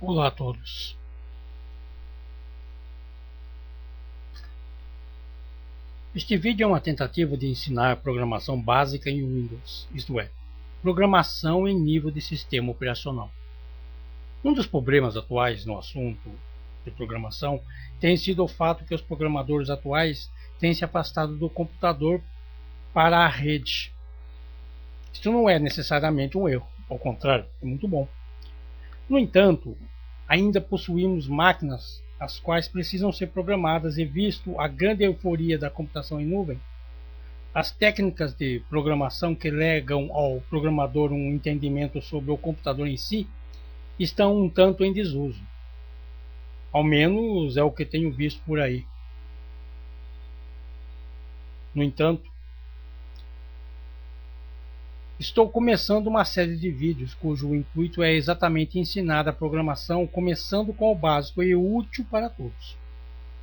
Olá a todos. Este vídeo é uma tentativa de ensinar programação básica em Windows, isto é, programação em nível de sistema operacional. Um dos problemas atuais no assunto de programação tem sido o fato que os programadores atuais têm se afastado do computador para a rede. Isto não é necessariamente um erro, ao contrário, é muito bom. No entanto, ainda possuímos máquinas as quais precisam ser programadas e visto a grande euforia da computação em nuvem, as técnicas de programação que legam ao programador um entendimento sobre o computador em si estão um tanto em desuso. Ao menos é o que tenho visto por aí. No entanto, estou começando uma série de vídeos cujo intuito é exatamente ensinar a programação, começando com o básico e útil para todos,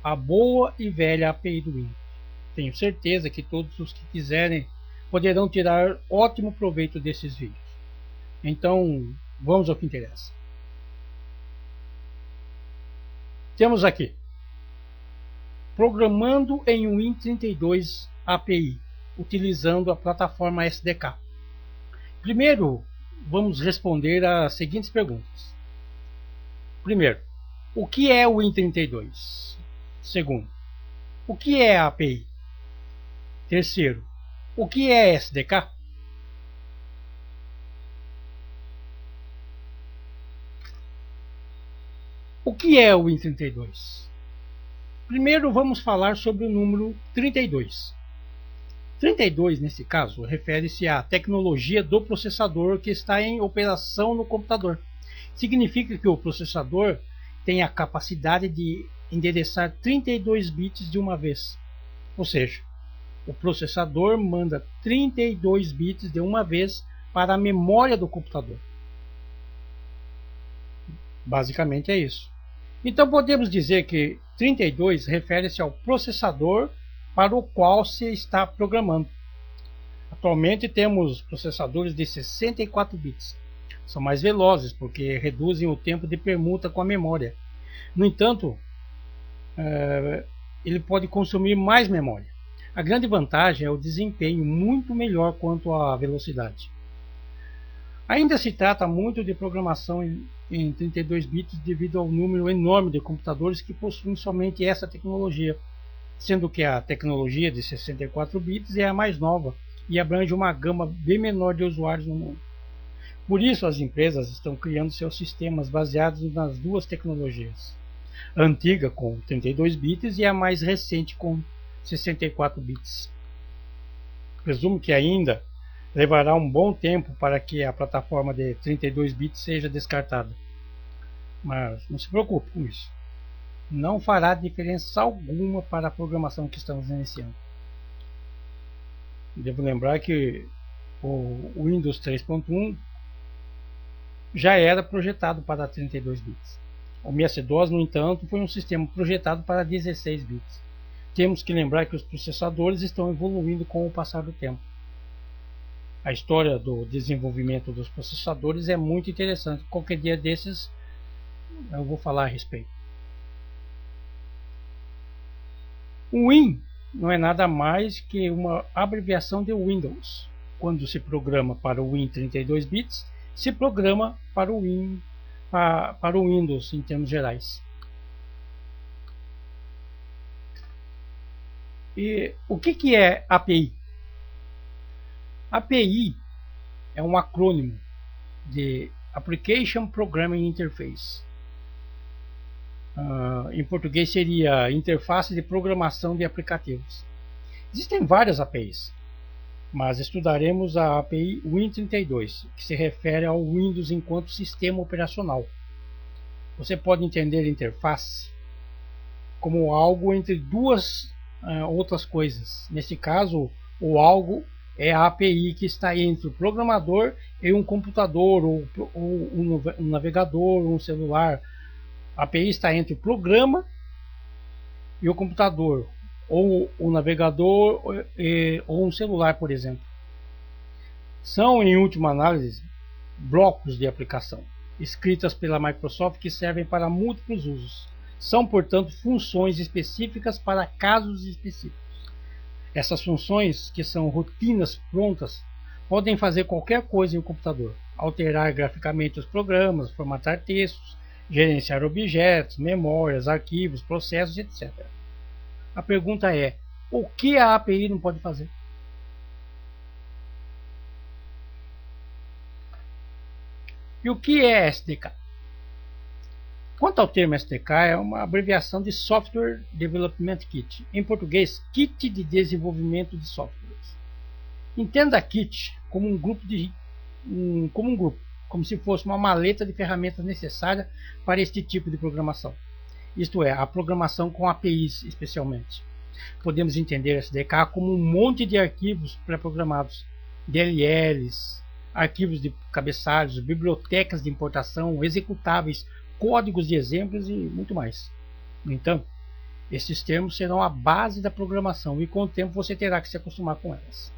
a boa e velha API do Windows. Tenho certeza que todos os que quiserem poderão tirar ótimo proveito desses vídeos. Então, vamos ao que interessa. Temos aqui programando em Win32 API, utilizando a plataforma SDK. Primeiro, vamos responder às seguintes perguntas. Primeiro, o que é o Win32? Segundo, o que é a API? Terceiro, o que é SDK? O que é o Win32? Primeiro vamos falar sobre o número 32. 32, nesse caso, refere-se à tecnologia do processador que está em operação no computador. Significa que o processador tem a capacidade de endereçar 32 bits de uma vez. Ou seja, o processador manda 32 bits de uma vez para a memória do computador. Basicamente é isso. Então podemos dizer que 32 refere-se ao processador para o qual se está programando. Atualmente temos processadores de 64 bits. São mais velozes porque reduzem o tempo de permuta com a memória. No entanto, ele pode consumir mais memória. A grande vantagem é o desempenho muito melhor quanto à velocidade. Ainda se trata muito de programação em 32 bits devido ao número enorme de computadores que possuem somente essa tecnologia, sendo que a tecnologia de 64 bits é a mais nova e abrange uma gama bem menor de usuários no mundo. Por isso as empresas estão criando seus sistemas baseados nas duas tecnologias, a antiga com 32 bits e a mais recente com 64 bits. Presumo que ainda levará um bom tempo para que a plataforma de 32 bits seja descartada. Mas não se preocupe com isso. Não fará diferença alguma para a programação que estamos iniciando. Devo lembrar que o Windows 3.1 já era projetado para 32 bits. O MS-DOS, no entanto, foi um sistema projetado para 16 bits. Temos que lembrar que os processadores estão evoluindo com o passar do tempo. A história do desenvolvimento dos processadores é muito interessante. Qualquer dia desses eu vou falar a respeito. O Win não é nada mais que uma abreviação de Windows. Quando se programa para o Win 32 bits, se programa para o Windows em termos gerais. E o que é API? API é um acrônimo de Application Programming Interface. Em português seria interface de programação de aplicativos. Existem várias APIs, mas estudaremos a API Win32, que se refere ao Windows enquanto sistema operacional. Você pode entender interface como algo entre duas outras coisas. Nesse caso, o algo é a API que está entre o programador e um computador, ou um navegador, ou um celular. A API está entre o programa e o computador, ou o navegador ou um celular, por exemplo. São, em última análise, blocos de aplicação. escritas pela Microsoft que servem para múltiplos usos. São, portanto, funções específicas para casos específicos. Essas funções, que são rotinas prontas, podem fazer qualquer coisa em um computador: alterar graficamente os programas, formatar textos, gerenciar objetos, memórias, arquivos, processos, etc. A pergunta é: o que a API não pode fazer? E o que é SDK? Quanto ao termo SDK, é uma abreviação de Software Development Kit, em português, Kit de Desenvolvimento de Softwares. Entenda Kit como um grupo, como se fosse uma maleta de ferramentas necessárias para este tipo de programação. Isto é, a programação com APIs especialmente. Podemos entender SDK como um monte de arquivos pré-programados, DLLs, arquivos de cabeçalhos, bibliotecas de importação, executáveis, códigos de exemplos e muito mais. No entanto, esses termos serão a base da programação e com o tempo você terá que se acostumar com elas.